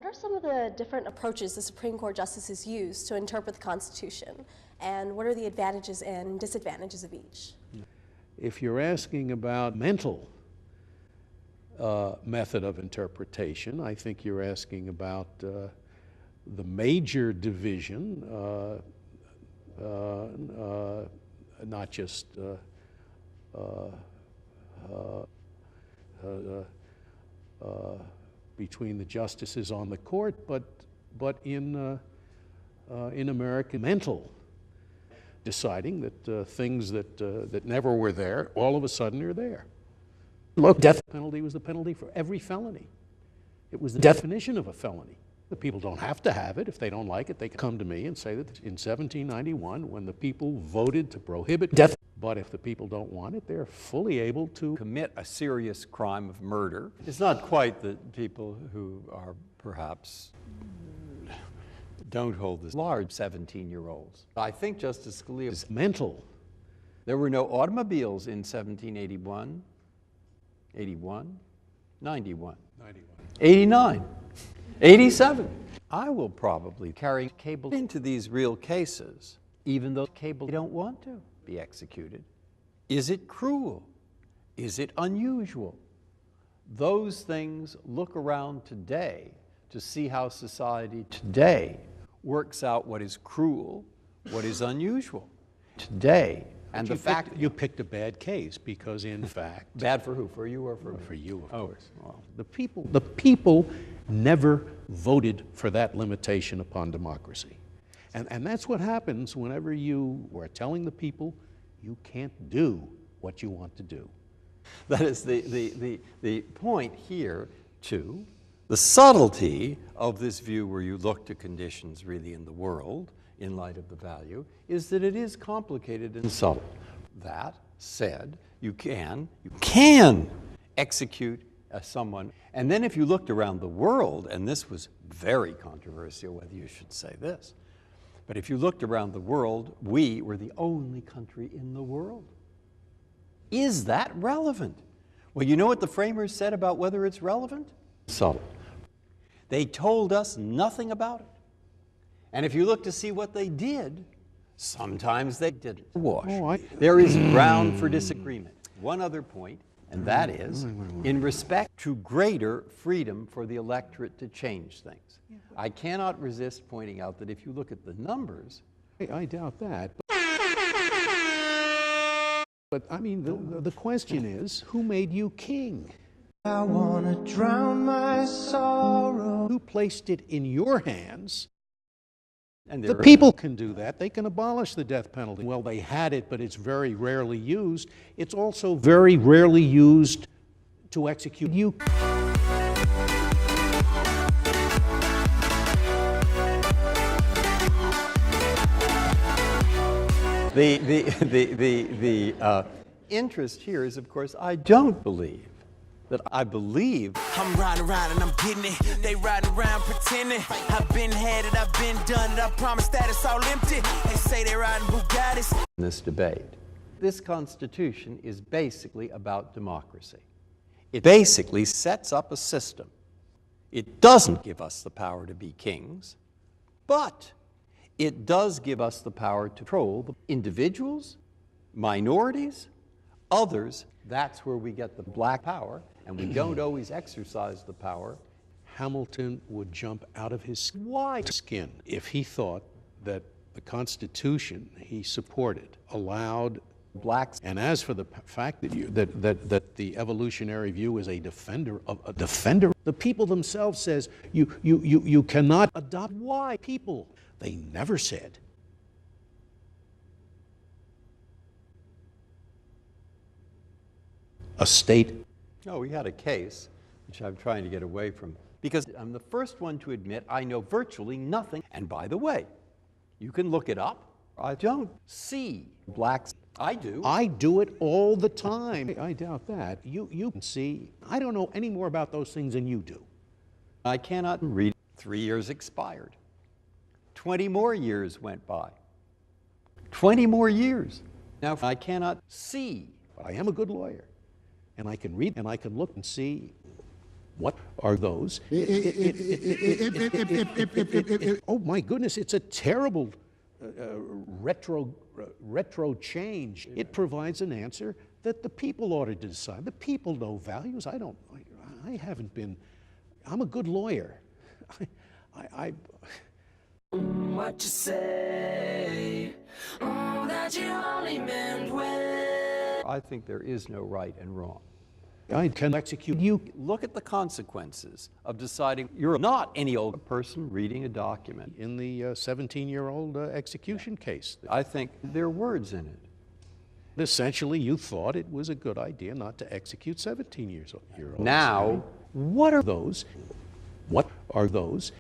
What are some of the different approaches the Supreme Court justices use to interpret the Constitution, and what are the advantages and disadvantages of each? If you're asking about mental method of interpretation, I think you're asking about the major division, not just between the justices on the court, but in American mental, deciding that things that never were there, all of a sudden are there. Look, death penalty was the penalty for every felony. It was the definition of a felony. The people don't have to have it. If they don't like it, they can come to me and say that in 1791, when the people voted to prohibit death, but if the people don't want it, they're fully able to commit a serious crime of murder. It's not quite the people who are perhaps don't hold this large 17-year-olds. I think Justice Scalia is mental. There were no automobiles in 1781, 81, 91, 89, 87. I will probably carry cable into these real cases, even though cable don't want to be executed. Is it cruel? Is it unusual? Those things look around today to see how society today works out what is cruel, what is unusual today. And the fact you picked a bad case because, in fact, bad for who? For you or for me? For you, of course. Well. The people never voted for that limitation upon democracy, and that's what happens whenever you are telling the people you can't do what you want to do. That is the point here too. The subtlety of this view, where you look to conditions really in the world in light of the value, is that it is complicated and subtle. That said, you can execute someone. And then if you looked around the world, and this was very controversial whether you should say this, but if you looked around the world, we were the only country in the world. Is that relevant? Well, you know what the framers said about whether it's relevant? Subtle. They told us nothing about it. And if you look to see what they did, sometimes they didn't. Wash. There is ground for disagreement. One other point, and that is in respect to greater freedom for the electorate to change things. I cannot resist pointing out that if you look at the numbers, I doubt that. But I mean, the question is, who made you king? I wanna drown my sorrow. Who placed it in your hands? and the people can do that. They can abolish the death penalty. Well, they had it, but it's very rarely used. It's also very rarely used to execute you. The interest here is, of course, I don't believe that I believe. I'm riding around and I'm getting it. They riding around pretending. I've been had it, I've been done it. I promise that it's all empty. They say they riding Bugattis. In this debate, this Constitution is basically about democracy. It basically sets up a system. It doesn't give us the power to be kings, but it does give us the power to control the individuals, minorities, others. That's where we get the black power, and we don't always exercise the power. Hamilton would jump out of his white skin if he thought that the Constitution he supported allowed blacks. And as for the fact that the evolutionary view is a defender of a defender, the people themselves says you cannot adopt white people. They never said a state. No, we had a case, which I'm trying to get away from, because I'm the first one to admit I know virtually nothing. And by the way, you can look it up. I don't see blacks. I do. I do it all the time. I doubt that. You can see, I don't know any more about those things than you do. I cannot read. 3 years expired. 20 more years went by. 20 more years. Now, I cannot see. But I am a good lawyer, and I can read, and I can look and see What are those? Oh my goodness, it's a terrible retro change. It provides an answer that the people ought to decide. The people know values. I haven't been, I'm a good lawyer. What you say, oh, that you only meant well. I think there is no right and wrong. I can execute you. Look at the consequences of deciding you're not any old person reading a document. In the 17-year-old execution case. I think there are words in it. Essentially, you thought it was a good idea not to execute 17-year-olds. Now, what are those? What are those?